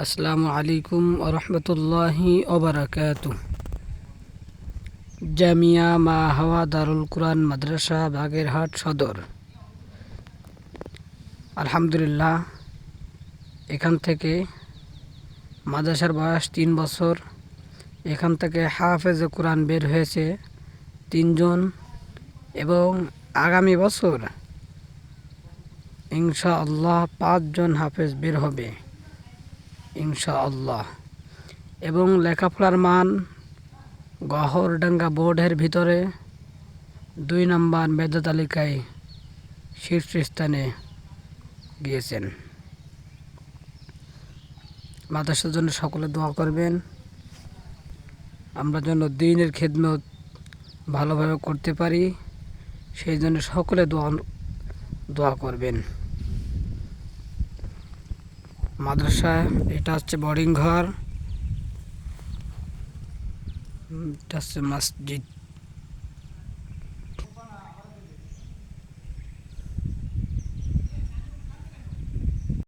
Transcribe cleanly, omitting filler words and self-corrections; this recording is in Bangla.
আসসালামু আলাইকুম ওরহমতুল্লাহি ওবারাকাতু। জামিয়া মা হাওয়া দারুল কুরআন মাদ্রাসা বাগেরহাট সদর। আলহামদুলিল্লাহ, এখান থেকে মাদ্রাসার বয়স 3 বছর। এখান থেকে হাফেজে কুরআন বের হয়েছে 3 জন এবং আগামী বছর ইনশাআল্লাহ 5 জন হাফেজ বের হবে ইনশাআল্লাহ। এবং লেখাপড়ার মান গহরডাঙ্গা বোর্ডের ভিতরে 2 নম্বর মেধা তালিকায় শীর্ষস্থানে গিয়েছেন। মাদ্রাসার জন্য সকলে দোয়া করবেন, আমরা যেন দ্বীনের খেদমত ভালোভাবে করতে পারি, সেই জন্য সকলে দোয়া করবেন। মাদ্রাসা এটা হচ্ছে বোর্ডিং ঘর, এটা হচ্ছে মসজিদ।